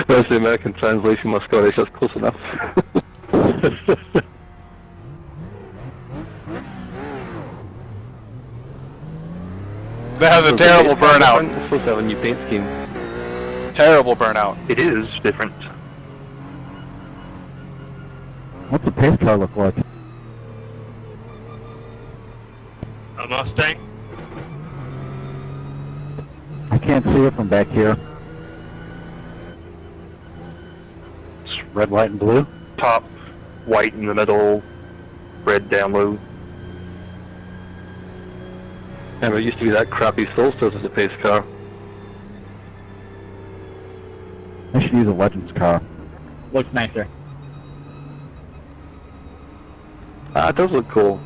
That's the American translation, my Scottish, that's close enough. That has a terrible burnout. It's supposed to have a new paint scheme. Terrible burnout. It is different. What's the pace car look like? A Mustang? I can't see it from back here. It's red, white, and blue. Top, white in the middle, red down low. Remember, it used to be that crappy Solstice as a pace car. I should use a Legends car. Looks nicer. Ah, it does look cool.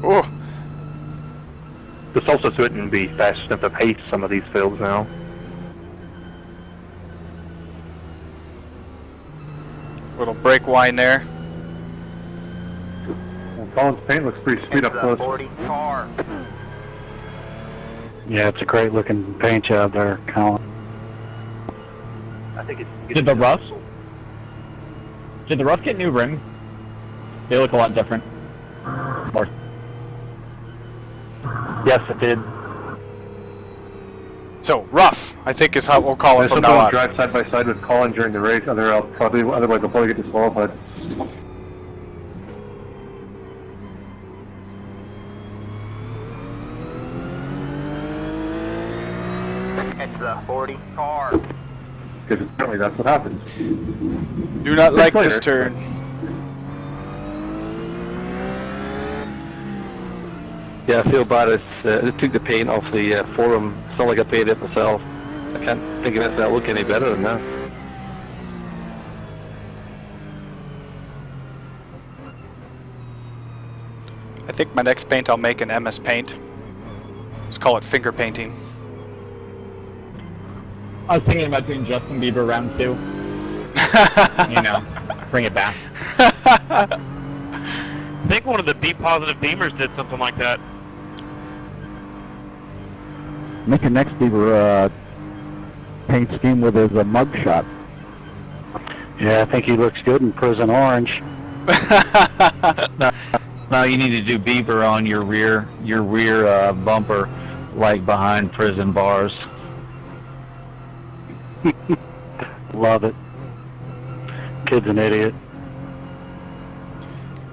Ooh. The Solstice wouldn't be fast enough to pace some of these fields now. Little brake whine there. Well, Colin's paint looks pretty sweet up close. 40 car. Yeah, it's a great looking paint job there, Colin. I think it's Did the RUF get new rims? They look a lot different. Or Yes, it did. So, rough, I think is how we'll call it And from now on. drive side by side with Colin during the race, otherwise they'll probably get disqualified. It's the 40 car. Because apparently that's what happens. Do not like later. this turn. Yeah, I feel bad. It took the paint off the forum. It's not like I paid it myself. I can't think of anything that look any better than that. I think my next paint I'll make an MS Paint. Let's call it finger painting. I was thinking about doing Justin Bieber round 2. You know, bring it back. I think one of the B positive Beamers did something like that. Make your next Beaver paint scheme with his mug shot. Yeah, I think he looks good in prison orange. No, you need to do Beaver on your rear bumper, like behind prison bars. Love it. Kid's an idiot.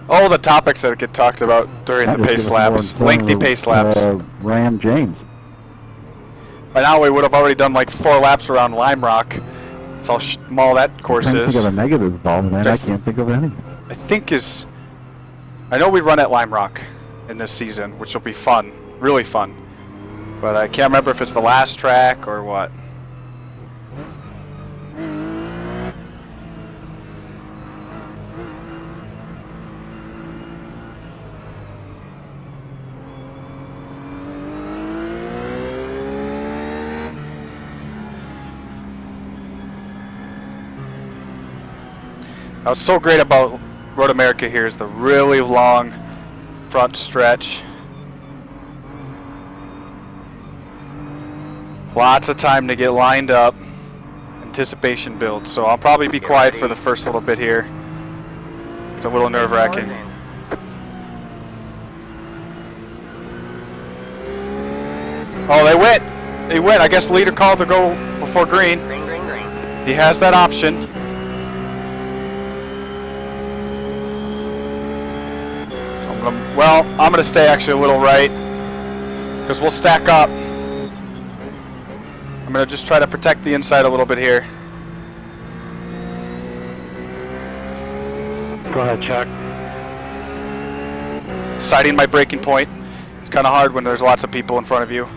All the topics that get talked about during the pace laps. Lengthy pace laps. Ram James. By now we would have already done like 4 laps around Lime Rock. That's how small that course I'm trying to is. think of a negative ball, man. I can't think of any. I think I know we run at Lime Rock in this season, which will be fun. Really fun. But I can't remember if it's the last track or what. Now, what's so great about Road America here is the really long front stretch. Lots of time to get lined up. Anticipation builds. So I'll probably be quiet for the first little bit here. It's a little nerve-wracking. Oh, they went. They went. I guess leader called to go before green. Green, green, green. He has that option. Well, I'm going to stay actually a little right, because we'll stack up. I'm going to just try to protect the inside a little bit here. Go ahead, Chuck. Sighting my braking point. It's kind of hard when there's lots of people in front of you.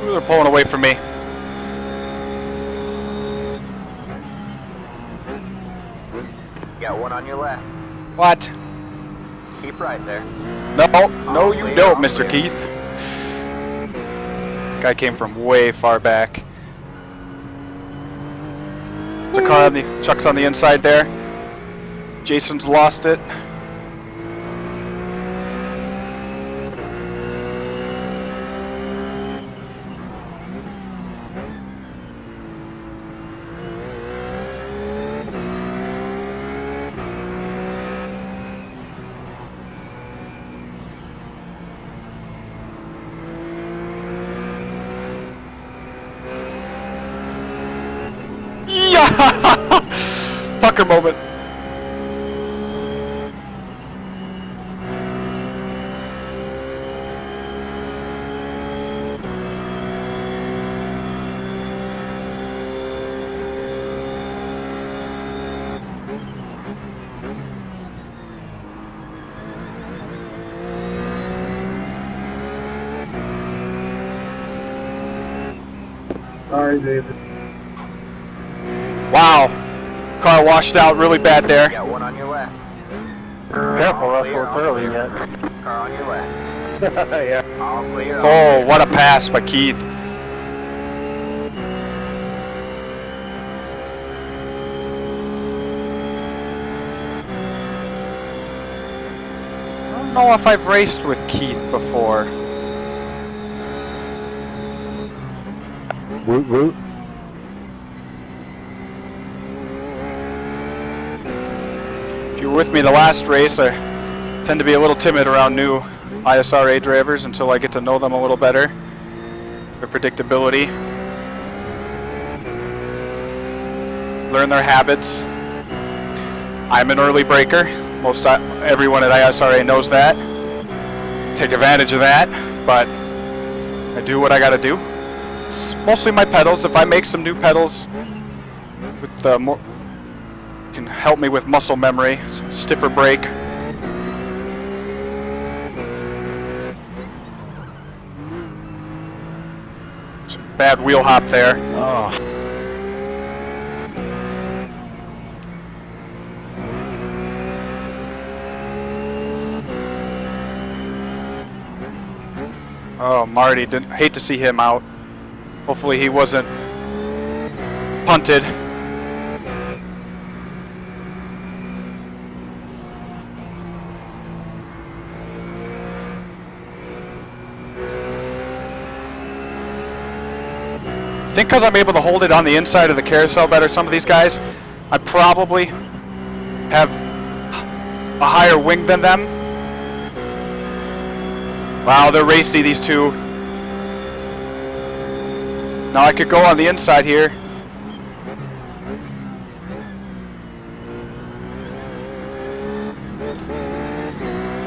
They're pulling away from me. Got one on your left. What? Keep right there. No, you don't, Mr. Keith. Guy came from way far back. There's a car on the, Chuck's on the inside there. Jason's lost it. Pucker moment. Sorry, David. Wow. Car washed out really bad there. Got one on your left. Careful, All that's clear, what's all early clear. yet. Car on your left. Yeah. All clear. all Oh, what a pass by Keith. I don't know if I've raced with Keith before. Woot woot. If you were with me the last race, I tend to be a little timid around new ISRA drivers until I get to know them a little better. Their predictability. Learn their habits. I'm an early breaker. Most everyone at ISRA knows that. Take advantage of that, but I do what I gotta do. It's mostly my pedals. If I make some new pedals with the more can help me with muscle memory, stiffer brake. Some bad wheel hop there. Oh. Oh, Marty, didn't hate to see him out. Hopefully he wasn't punted. I think because I'm able to hold it on the inside of the carousel better, some of these guys, I probably have a higher wing than them. Wow, they're racy, these two. Now I could go on the inside here.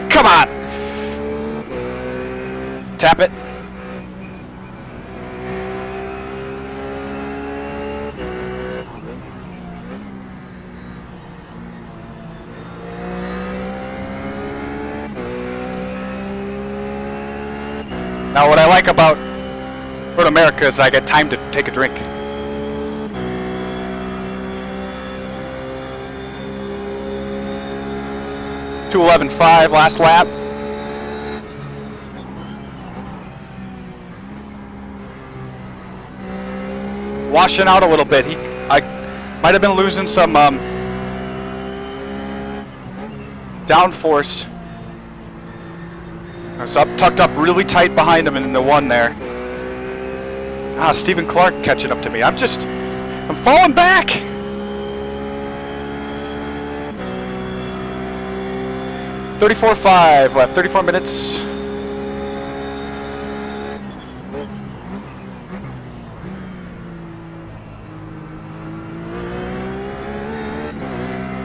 Come on! Tap it. Now what I like about Road America is I get time to take a drink. .211.5 last lap. Washing out a little bit. I might have been losing some downforce. I was tucked up really tight behind him in the one there. Ah, Stephen Clark catching up to me. I'm falling back. .34.5 left, 34 minutes.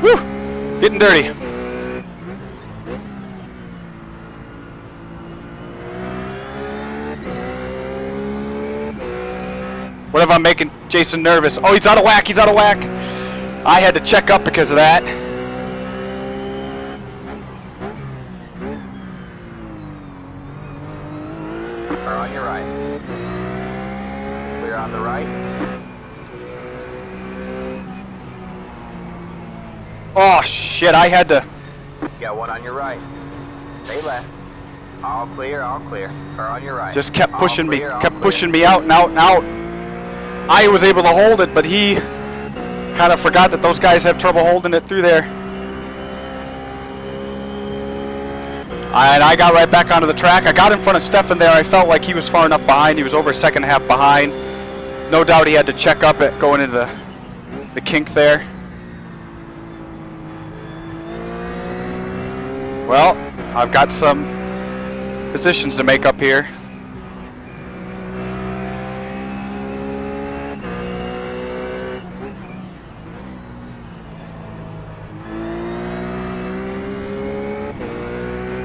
Woo! Getting dirty. What if I'm making Jason nervous? Oh, he's out of whack, he's out of whack. I had to check up because of that. Car on your right. Clear on the right. Oh shit, I had to. Got one on your right. Stay left. All clear, all clear. Car on your right. Just kept All pushing clear, me, all kept clear. pushing me out and out and out. I was able to hold it, but he Kind of forgot that those guys have trouble holding it through there. And I got right back onto the track. I got in front of Stefan there. I felt like he was far enough behind. He was over a second and a half behind. No doubt he had to check up it going into the kink there. Well, I've got some positions to make up here.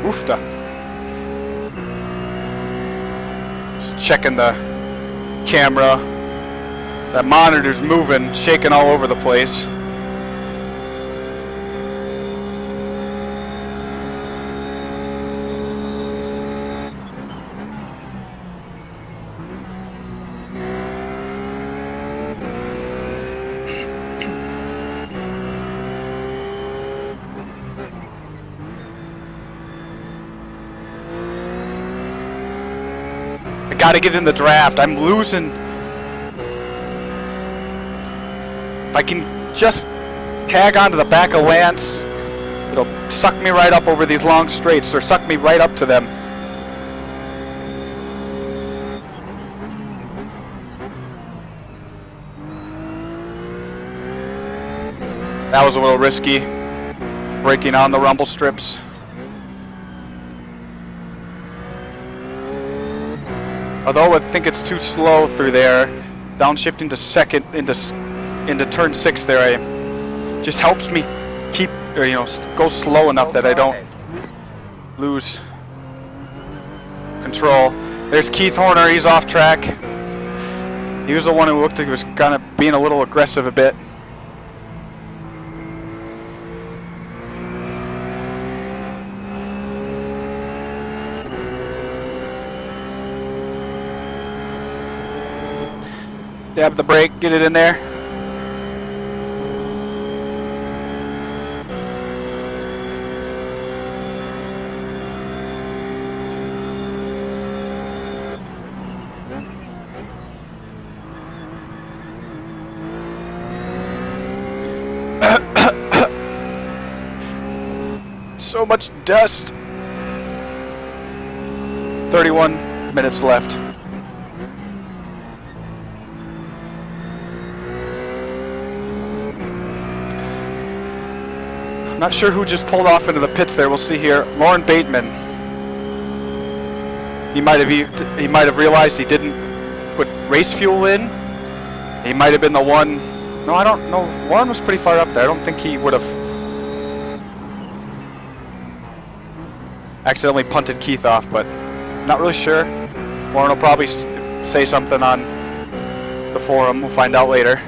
Oofta. Just checking the camera. That monitor's moving, shaking all over the place. I gotta get in the draft. I'm losing. If I can just tag onto the back of Lance, it'll suck me right up over these long straights, or suck me right up to them. That was a little risky, braking on the rumble strips. Although I think it's too slow through there, downshifting to second into turn 6 there, just helps me keep, or, go slow enough that I don't lose control. There's Keith Horner, he's off track. He was the one who looked like he was kind of being a little aggressive a bit. Dab the brake, get it in there. So much dust. 31 minutes left. Not sure who just pulled off into the pits there. We'll see here. Lauren Bateman. He might have realized he didn't put race fuel in. He might have been the one. No, I don't know. Lauren was pretty far up there. I don't think he would have accidentally punted Keith off, but not really sure. Lauren will probably say something on the forum. We'll find out later.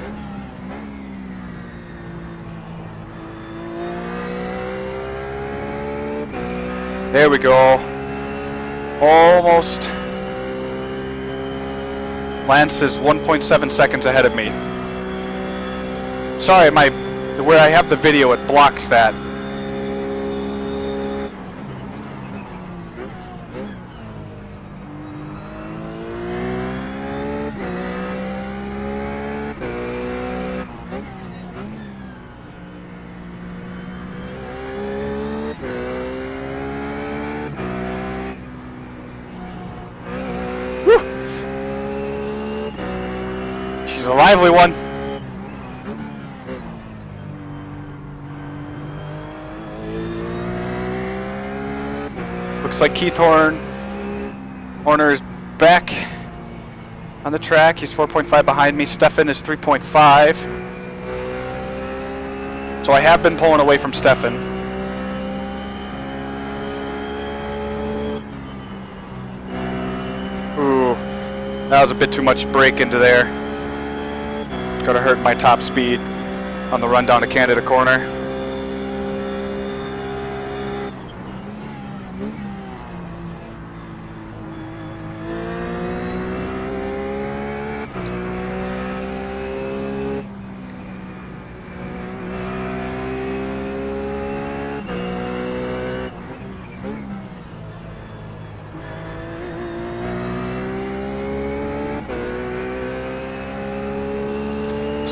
There we go. Almost. Lance is 1.7 seconds ahead of me. Sorry, where I have the video, it blocks that. She's a lively one. Looks like Keith Horner is back on the track. He's 4.5 behind me. Stefan is 3.5. So I have been pulling away from Stefan. Ooh, that was a bit too much brake into there. Could have hurt my top speed on the run down to Canada Corner.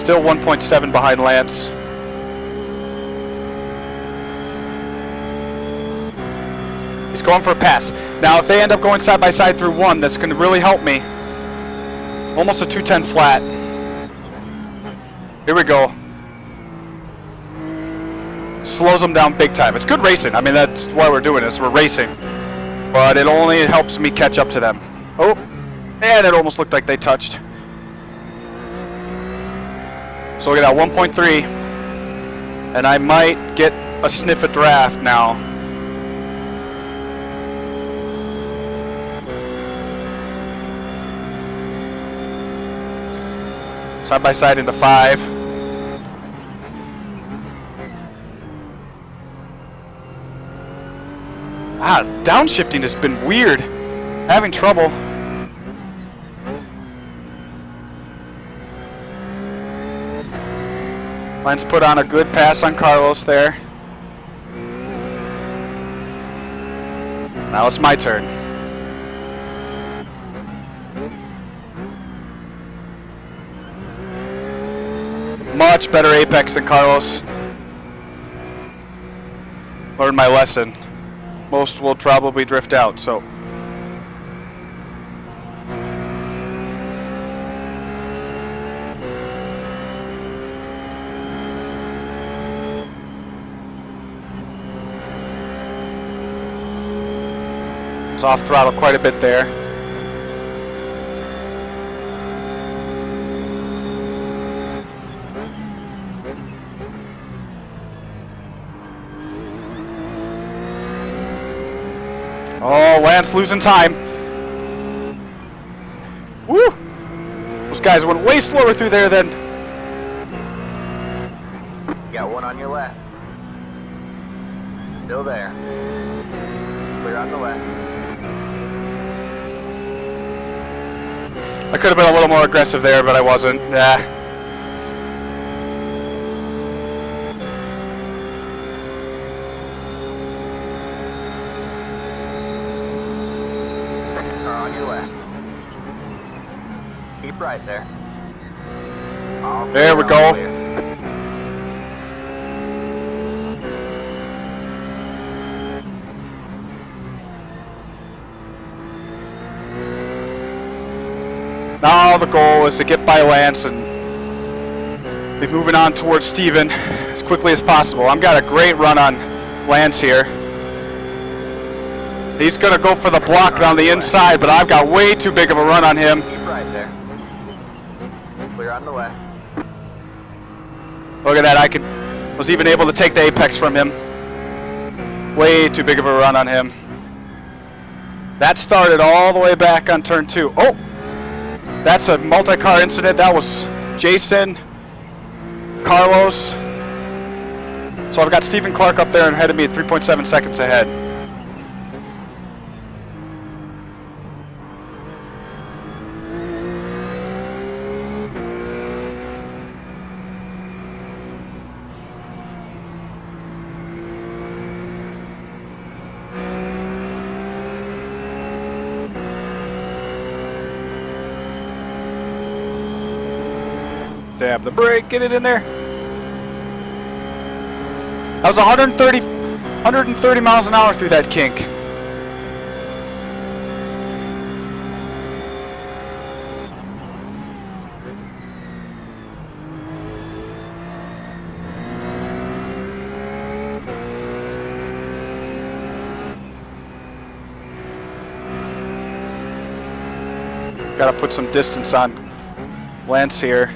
Still 1.7 behind Lance. He's going for a pass. Now, if they end up going side by side through 1, that's going to really help me. Almost a 210 flat. Here we go. Slows them down big time. It's good racing. I mean, that's why we're doing this. We're racing. But it only helps me catch up to them. Oh, and it almost looked like they touched. So look at that, 1.3. And I might get a sniff at draft now. Side by side into 5. Downshifting has been weird. Having trouble. Lance put on a good pass on Carlos there. Now it's my turn. Much better apex than Carlos. Learned my lesson. Most will probably drift out, so. It's off throttle quite a bit there. Oh, Lance losing time. Woo! Those guys went way slower through there than... You got one on your left. Still there. Clear on the left. I could have been a little more aggressive there, but I wasn't. Nah. On your left. Keep right there. All There we clear, go. all clear. Now the goal is to get by Lance and be moving on towards Steven as quickly as possible. I've got a great run on Lance here. He's going to go for the block on the inside, but I've got way too big of a run on him. Keep right there. Clear on the left. Look at that, I was even able to take the apex from him. Way too big of a run on him. That started all the way back on turn 2. Oh! That's a multi-car incident. That was Jason, Carlos. So I've got Stephen Clark up there and ahead of me at 3.7 seconds ahead. Dab the brake, get it in there. That was 130 miles an hour through that kink. Got to put some distance on Lance here.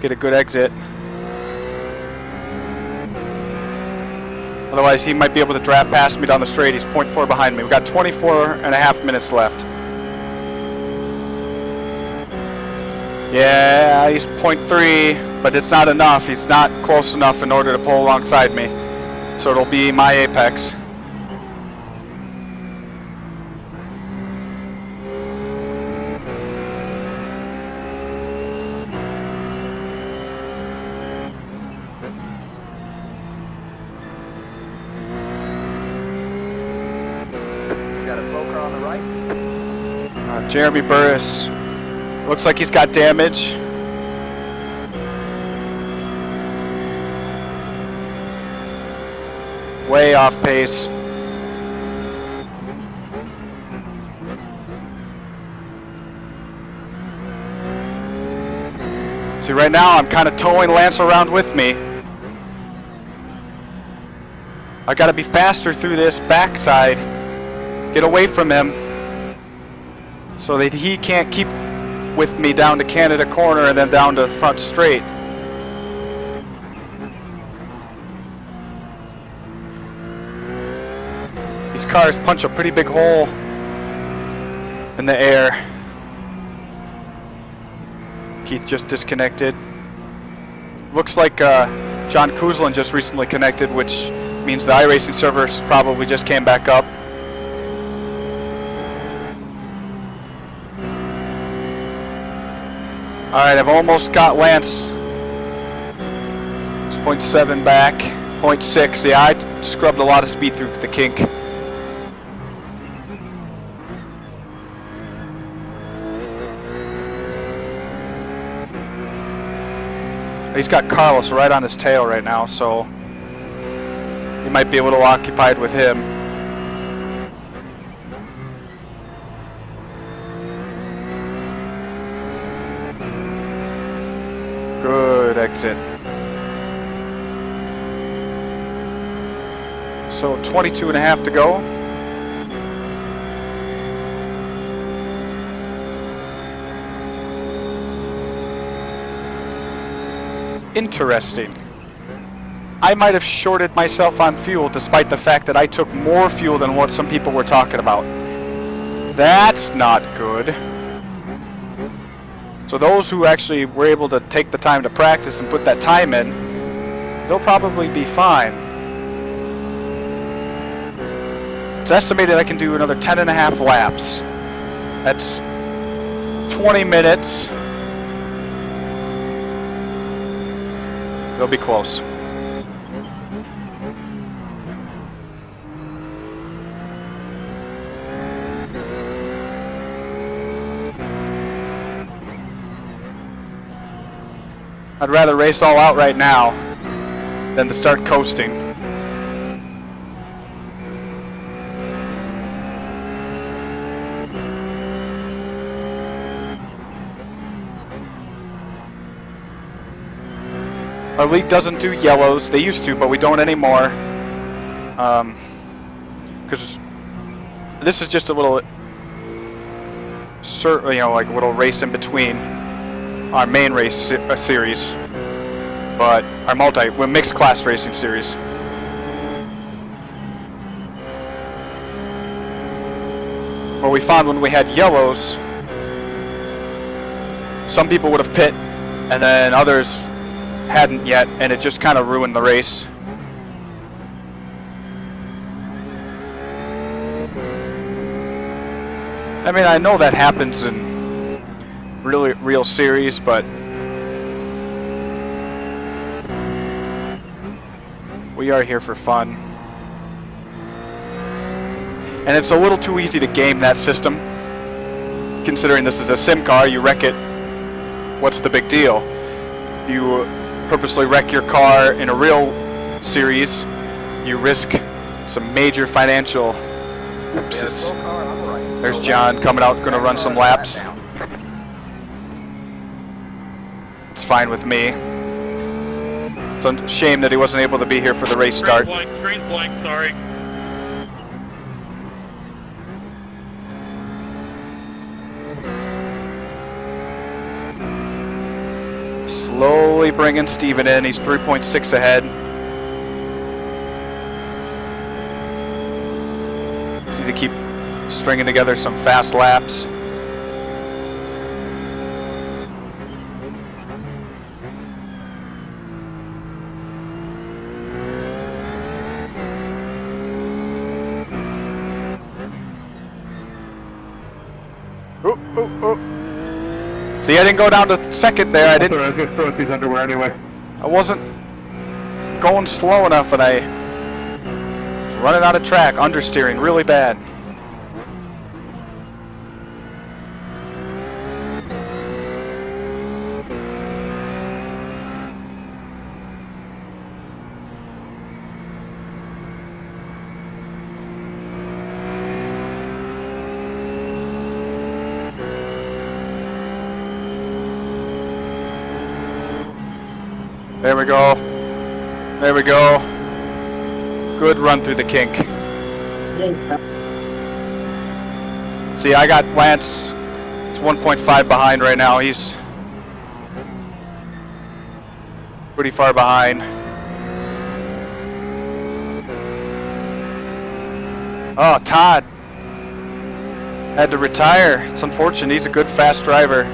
Get a good exit. Otherwise, he might be able to draft past me down the straight. He's 0.4 behind me. We've got 24 and a half minutes left. Yeah, he's 0.3, but it's not enough. He's not close enough in order to pull alongside me. So it'll be my apex. On the right. Jeremy Burris. Looks like he's got damage. Way off pace. See, right now I'm kind of towing Lance around with me. I gotta be faster through this backside. Get away from him so that he can't keep with me down to Canada corner and then down to front straight. These cars punch a pretty big hole in the air. Keith just disconnected. Looks like John Kuzlin just recently connected, which means the iRacing servers probably just came back up. Alright, I've almost got Lance. It's 0.7 back, 0.6. Yeah, I scrubbed a lot of speed through the kink. He's got Carlos right on his tail right now, so he might be a little occupied with him. Good exit. So 22.5 to go. Interesting. I might have shorted myself on fuel despite the fact that I took more fuel than what some people were talking about. That's not good. So those who actually were able to take the time to practice and put that time in, they'll probably be fine. It's estimated I can do another 10.5 laps. That's 20 minutes. They'll be close. I'd rather race all out right now than to start coasting. Our league doesn't do yellows. They used to, but we don't anymore. Because this is just a little, like a little race in between our main race series, but our mixed class racing series. What we found when we had yellows, some people would have pit, and then others hadn't yet, and it just kind of ruined the race. I mean, I know that happens in real series, but we are here for fun. And it's a little too easy to game that system. Considering this is a sim car, you wreck it, what's the big deal? You purposely wreck your car in a real series, you risk some major financial oops. There's John coming out, going to run some laps. It's fine with me. It's a shame that he wasn't able to be here for the race start. Screen blank, sorry. Slowly bringing Steven in. He's 3.6 ahead. Just need to keep stringing together some fast laps. See, I didn't go down to second there. I didn't. I was gonna throw these underwear anyway. I wasn't going slow enough, and I was running out of track, understeering really bad. There we go. There we go. Good run through the kink. See, I got Lance. It's 1.5 behind right now. He's pretty far behind. Oh, Todd had to retire. It's unfortunate. He's a good, fast driver.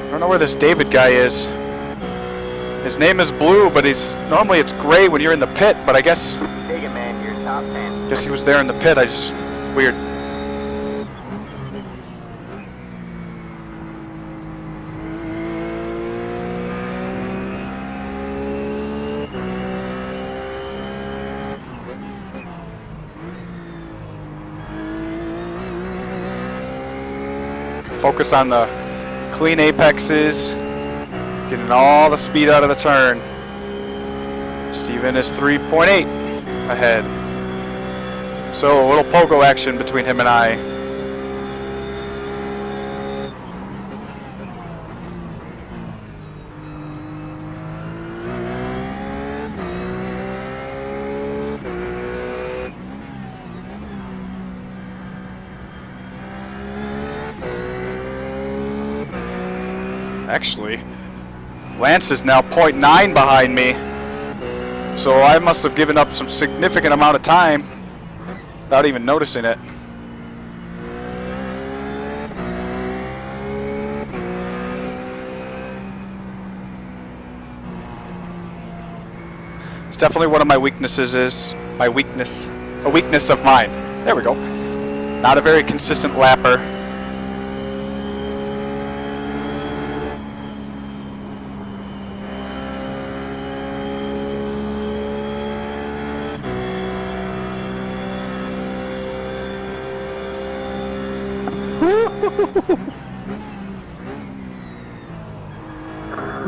I don't know where this David guy is. His name is Blue, but normally it's gray when you're in the pit, but I guess Take it, man. You're top 10. he was there in the pit. Weird. Focus on the clean apexes, getting all the speed out of the turn. Steven is 3.8 ahead. So a little pogo action between him and I. Actually, Lance is now 0.9 behind me, so I must have given up some significant amount of time without even noticing it. It's definitely one of my weaknesses. A weakness of mine. There we go. Not a very consistent lapper.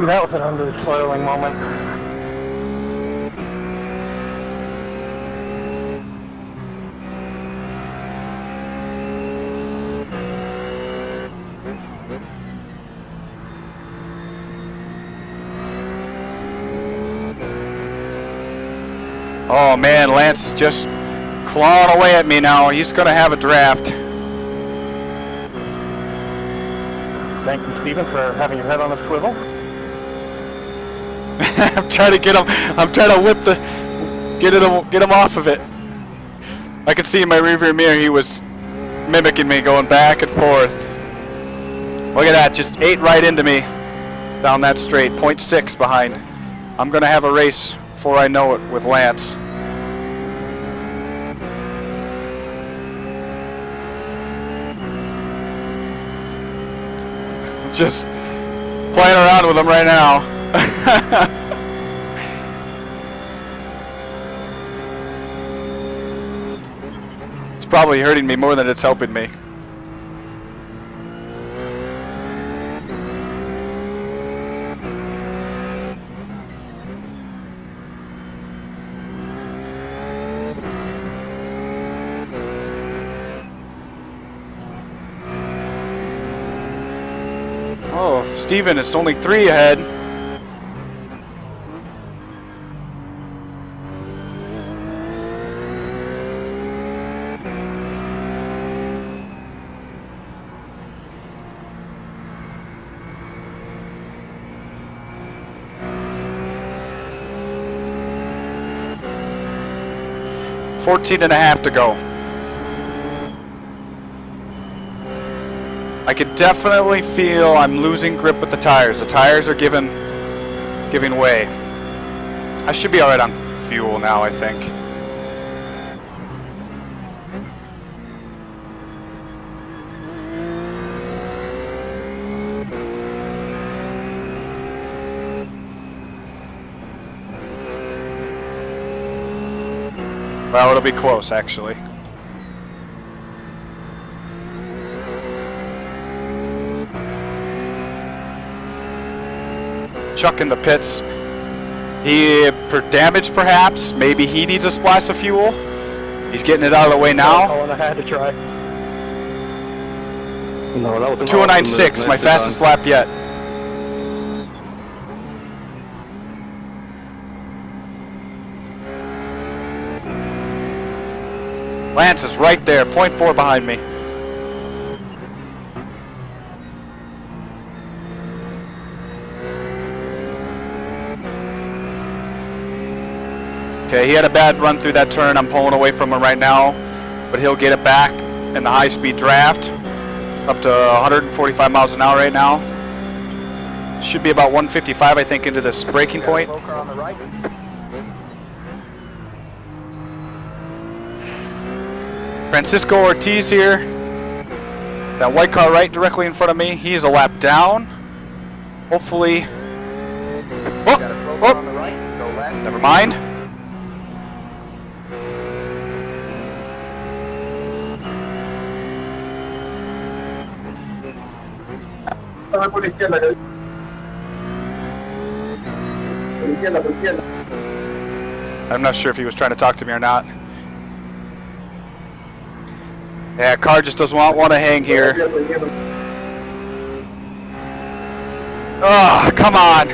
That was an underswelling moment. Oh man, Lance is just clawing away at me now. He's going to have a draft. Thank you, Steven, for having your head on a swivel. I'm trying to get him. I'm trying to get him off of it. I could see in my rearview mirror he was mimicking me, going back and forth. Look at that, just ate right into me down that straight. 0.6 behind. I'm gonna have a race before I know it with Lance. Just playing around with him right now. It's probably hurting me more than it's helping me. Oh, Steven is only 3 ahead. $14.5 to go. I can definitely feel I'm losing grip with the tires. The tires are giving way. I should be alright on fuel now, I think. Well, it'll be close, actually. Chuck in the pits. For damage, perhaps. Maybe he needs a splash of fuel. He's getting it out of the way now. I had to try. No, that was an 209.6, awesome my move, fastest nicely lap yet. Lance is right there, 0.4 behind me. Okay, he had a bad run through that turn. I'm pulling away from him right now, but he'll get it back in the high-speed draft. Up to 145 miles an hour right now. Should be about 155, I think, into this braking point. Slow car on the right. Francisco Ortiz here. That white car right directly in front of me. He's a lap down. Hopefully. Got a slow car on the Oh, right. Go left. never mind. I'm not sure if he was trying to talk to me or not. Yeah, car just doesn't want to hang here. Oh, come on.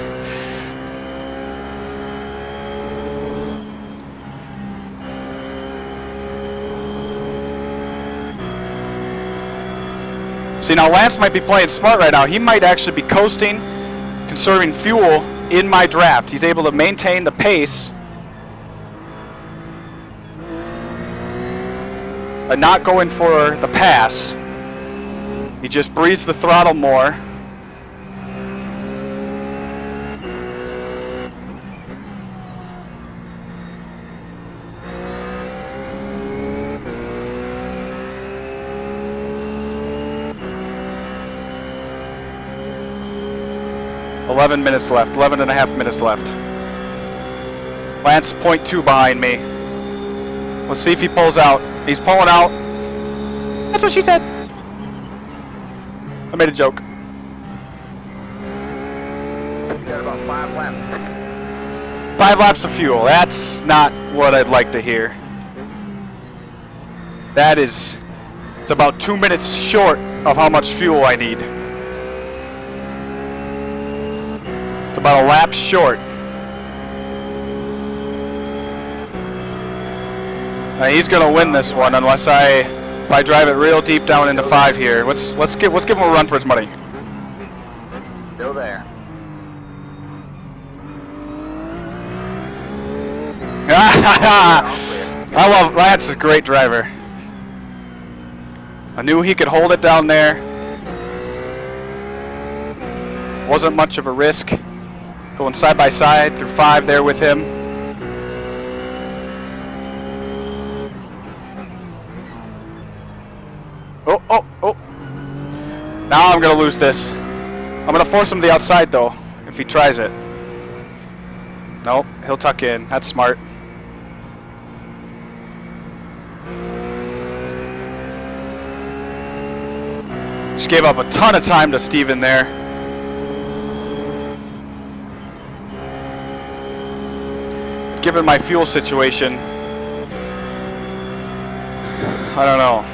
See, now Lance might be playing smart right now. He might actually be coasting, conserving fuel in my draft. He's able to maintain the pace and not going for the pass. He just breathes the throttle more. .11 minutes left, 11 and a half minutes left. Lance 0.2 behind me. Let's see if he pulls out. He's pulling out. That's what she said. I made a joke. You got about 5 laps. 5 laps of fuel. That's not what I'd like to hear. That is, it's about 2 minutes short of how much fuel I need. It's about a lap short. He's gonna win this one unless if I drive it real deep down into 5 here. Let's give him a run for his money. Still there. I love Lance is a great driver. I knew he could hold it down there. Wasn't much of a risk. Going side by side through 5 there with him. Oh. Now I'm gonna lose this. I'm gonna force him to the outside though, if he tries it. Nope, he'll tuck in. That's smart. Just gave up a ton of time to Steven there. Given my fuel situation, I don't know.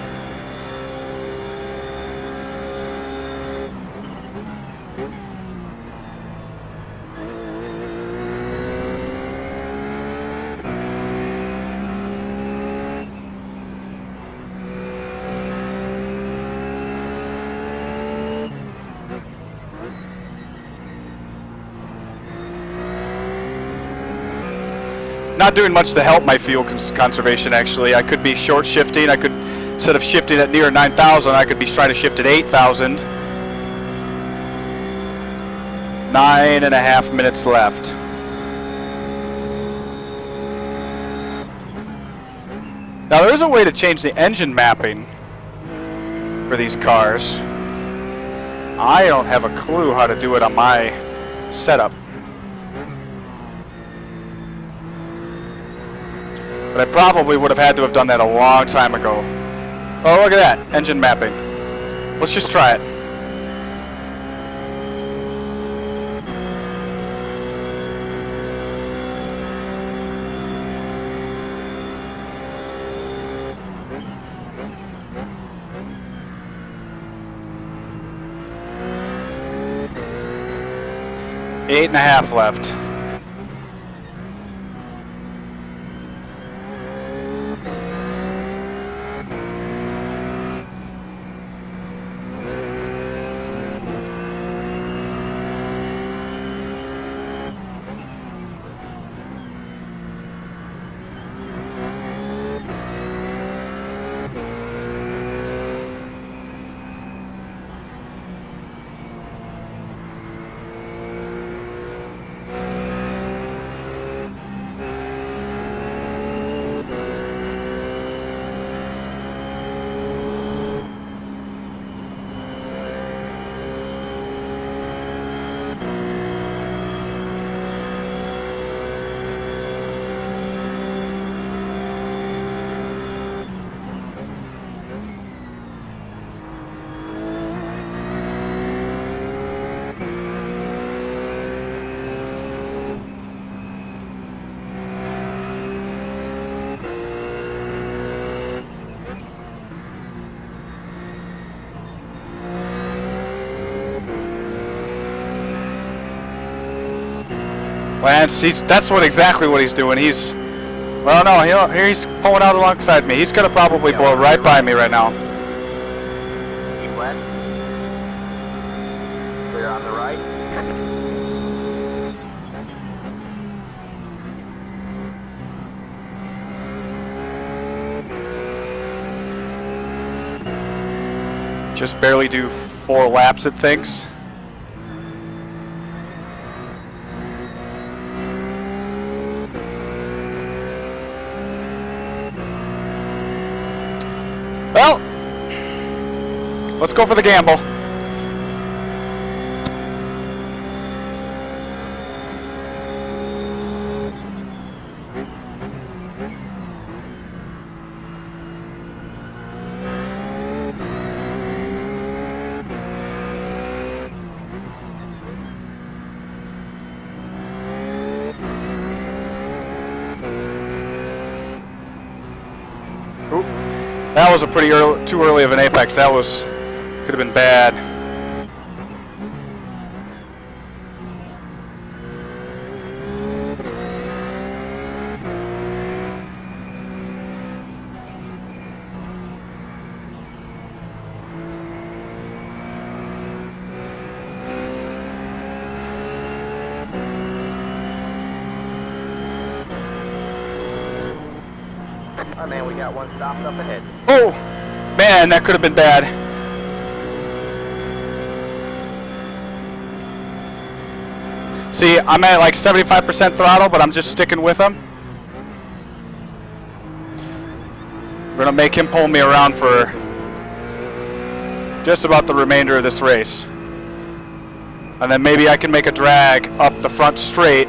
Not doing much to help my fuel conservation, actually. I could be short shifting. I could, instead of shifting at near 9,000, I could be trying to shift at 8,000. 9.5 minutes left. Now, there is a way to change the engine mapping for these cars. I don't have a clue how to do it on my setup. But I probably would have had to have done that a long time ago. Oh, look at that. Engine mapping. Let's just try it. 8.5 left. Lance, that's exactly what he's doing. He's, well, no, he's pulling out alongside me. He's gonna probably blow right by me right now. Keep west. Clear on the right. Just barely do 4 laps, it thinks. Well, let's go for the gamble. Ooh. That was a pretty early, too early of an apex. That was, could have been bad. Oh man, we got one stopped up ahead. Oh, man, that could have been bad. See, I'm at like 75% throttle, but I'm just sticking with him. We're gonna make him pull me around for just about the remainder of this race. And then maybe I can make a drag up the front straight.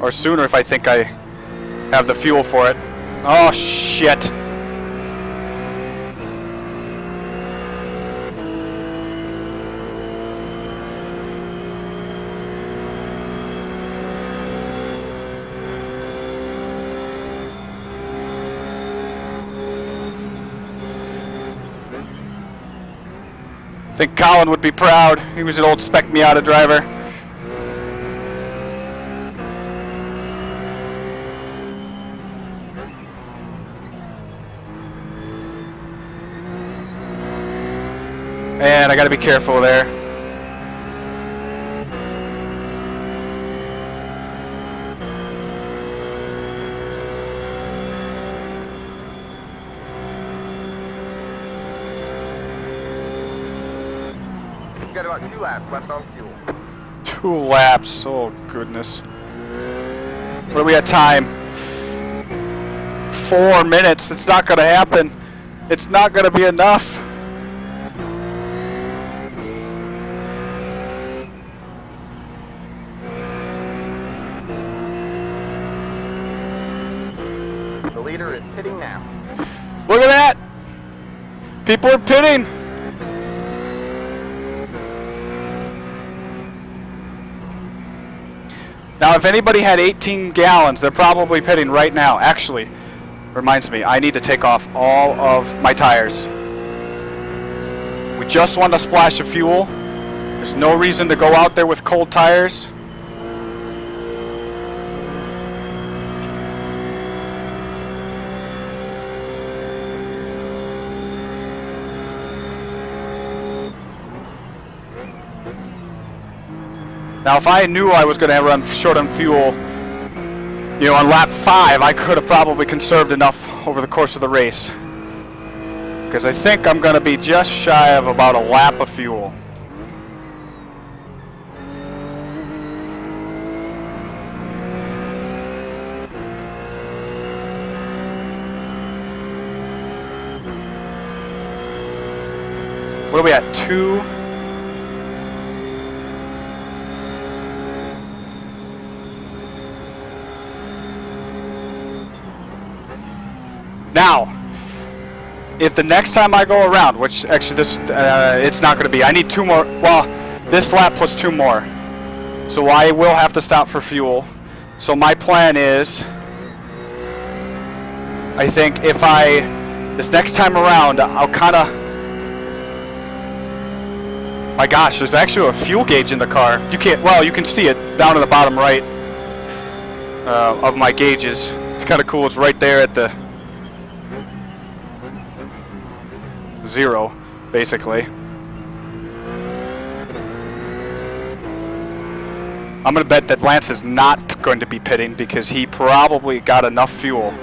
Or sooner if I think I have the fuel for it. Oh, shit. I think Colin would be proud. He was an old Spec Miata driver. Man, I gotta be careful there. We've got about 2 laps left on fuel. 2 laps, oh goodness. What are we at time? 4 minutes, it's not gonna happen. It's not gonna be enough. The leader is pitting now. Look at that! People are pitting! Now, if anybody had 18 gallons, they're probably pitting right now. Actually, reminds me, I need to take off all of my tires. We just want a splash of fuel. There's no reason to go out there with cold tires. Now, if I knew I was going to run short on fuel, you know, on lap 5, I could have probably conserved enough over the course of the race. Because I think I'm going to be just shy of about a lap of fuel. What are we at? 2? Now, if the next time I go around, which actually this, it's not going to be. I need 2 more. Well, this lap plus 2 more. So I will have to stop for fuel. So my plan is, I think if this next time around, I'll kind of, my gosh, there's actually a fuel gauge in the car. You can't, well, you can see it down in the bottom right of my gauges. It's kind of cool. It's right there at the 0, basically. I'm going to bet that Lance is not going to be pitting because he probably got enough fuel.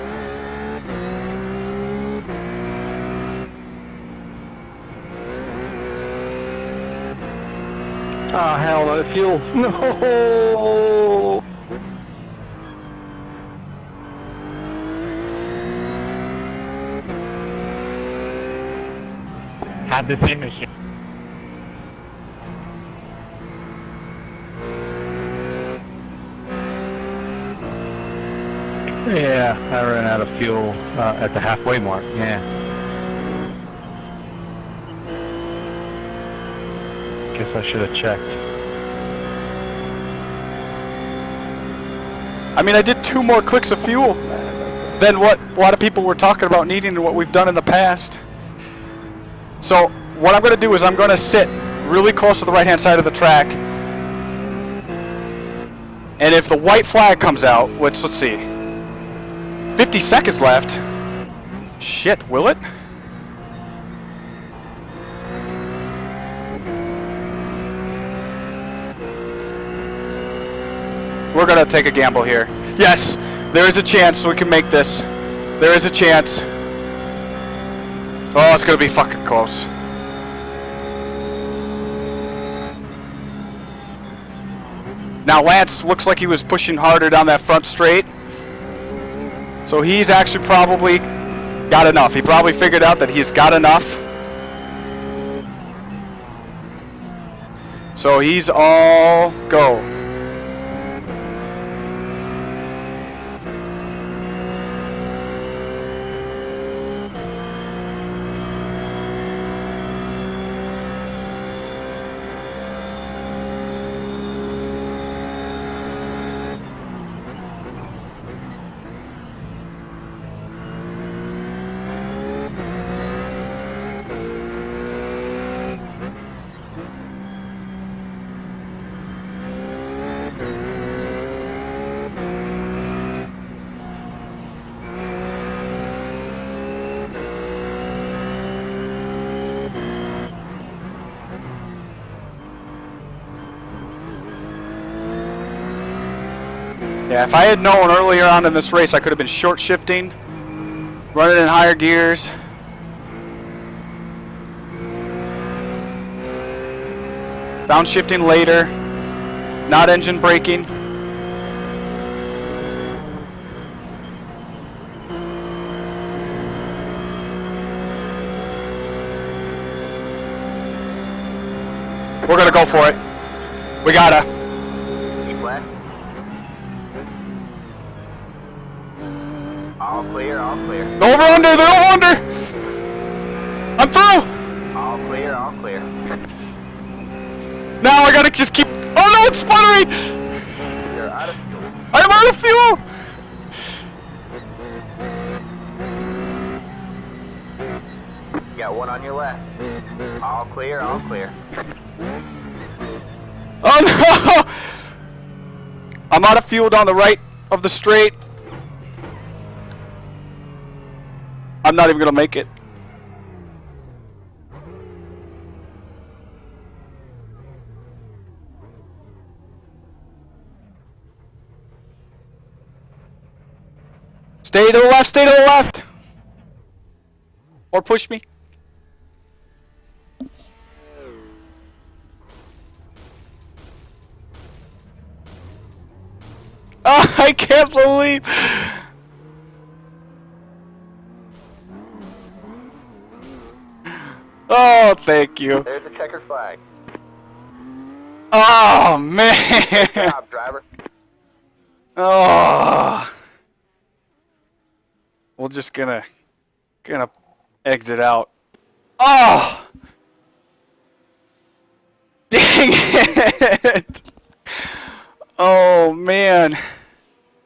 Oh, hell no, fuel. No! Had the same issue. Yeah, I ran out of fuel at the halfway mark, yeah. Guess I should have checked. I mean, I did 2 more clicks of fuel than what a lot of people were talking about needing and what we've done in the past. So what I'm going to do is I'm going to sit really close to the right-hand side of the track. And if the white flag comes out, let's see. 50 seconds left. Shit, will it? We're going to take a gamble here. Yes, there is a chance we can make this. There is a chance. Oh, it's going to be fucking close. Now Lance looks like he was pushing harder down that front straight. So he's actually probably got enough. He probably figured out that he's got enough. So he's all go. Yeah, if I had known earlier on in this race, I could have been short shifting, running in higher gears. Downshifting later, not engine braking. We're gonna go for it. We gotta. Keep left. All clear, all clear. Over under, they're over under! I'm through! All clear, all clear. Now I gotta just keep. Oh no, it's sputtering! You're out of fuel. I'm out of fuel! You got one on your left. All clear, all clear. Oh no! I'm out of fuel down the right of the straight. I'm not even gonna make it. Stay to the left, stay to the left! Or push me. Oh, I can't believe. Oh, thank you. There's the checkered flag. Oh, man. Good job, driver. Oh. We're just gonna exit out. Oh. Dang it. Oh, man.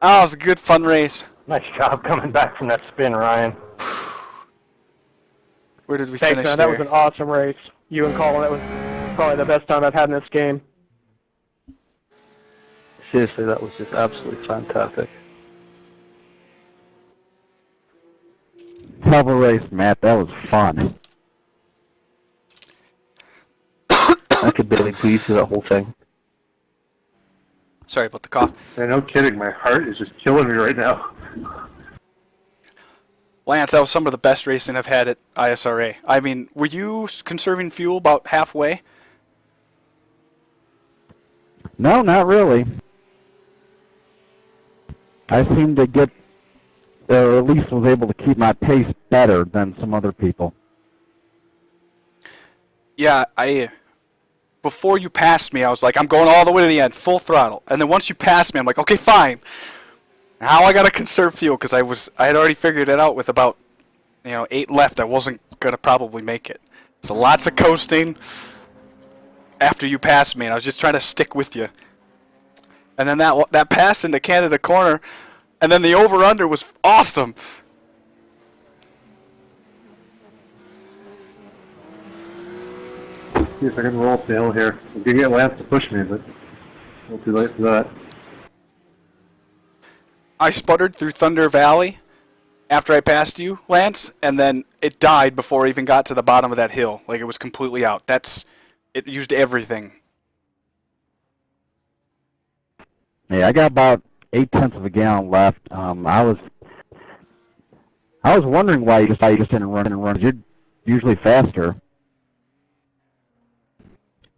That was a good fun race. Nice job coming back from that spin, Ryan. Where did we Thanks, finish man. there? That was an awesome race. You and Colin, that was probably the best time I've had in this game. Seriously, that was just absolutely fantastic. Hell of a race, Matt. That was fun. I could barely breathe through that whole thing. Sorry about the cough. Yeah, no kidding, my heart is just killing me right now. Lance, that was some of the best racing I've had at ISRA. I mean, were you conserving fuel about halfway? No, not really. I seemed to get, or at least was able to keep my pace better than some other people. Yeah, before you passed me, I was like, I'm going all the way to the end, full throttle. And then once you passed me, I'm like, okay, fine. Now I gotta conserve fuel because I had already figured it out with about 8 left. I wasn't gonna probably make it. So lots of coasting after you passed me, and I was just trying to stick with you. And then that pass into Canada Corner, and then the over/under was awesome. See if I can roll up the hill here. I'm gonna get Lance to push me, but a little too late for that. I sputtered through Thunder Valley after I passed you, Lance, and then it died before I even got to the bottom of that hill. Like, it was completely out. It used everything. Yeah, I got about 0.8 of a gallon left. I was wondering why you just didn't run. You're usually faster.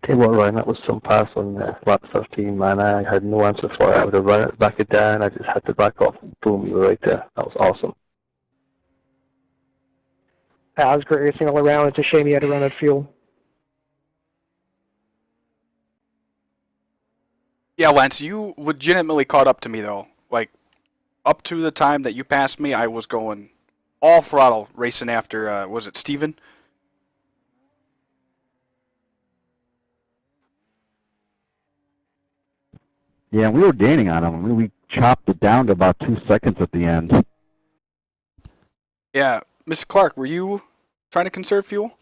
Tell you what, Ryan, that was some pass on lap 13, man. I had no answer for it. I would have run it, back it down. I just had to back off, and boom, you were right there. That was awesome. Yeah, it was great racing all around. It's a shame you had to run out of fuel. Yeah, Lance, you legitimately caught up to me, though. Like, up to the time that you passed me, I was going all throttle racing after, was it Steven? Yeah, we were gaining on him. We chopped it down to about 2 seconds at the end. Yeah. Mr. Clark, were you trying to conserve fuel?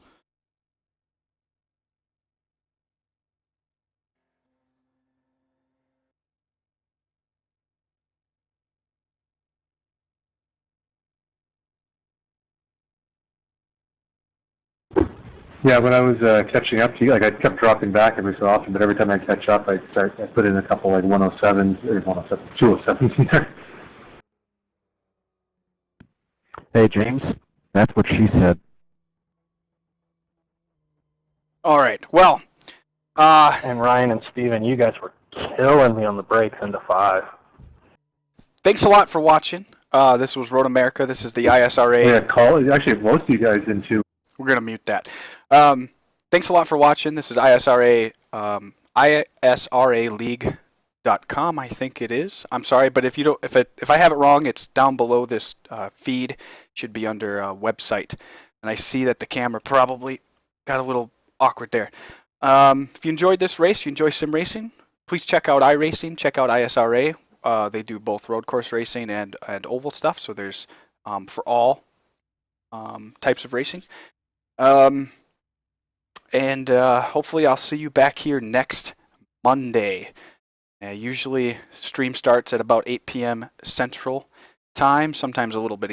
Yeah, when I was catching up to you, like I kept dropping back every so often, but every time I catch up, I put in a couple like 107s or 207s in there. Hey, James, that's what she said. All right. Well, And Ryan and Steven, you guys were killing me on the brakes into 5. thanks a lot for watching. This was Road America. This is the ISRA. Yeah, call actually most of you guys into. We're going to mute that. Thanks a lot for watching. This is ISRA, ISRAleague.com, I think it is. I'm sorry, but if I have it wrong, it's down below this feed. It should be under website. And I see that the camera probably got a little awkward there. If you enjoyed this race, you enjoy sim racing, please check out iRacing, check out ISRA. They do both road course racing and oval stuff, so there's for all types of racing. And hopefully I'll see you back here next Monday. Usually stream starts at about 8 p.m. Central Time, sometimes a little bit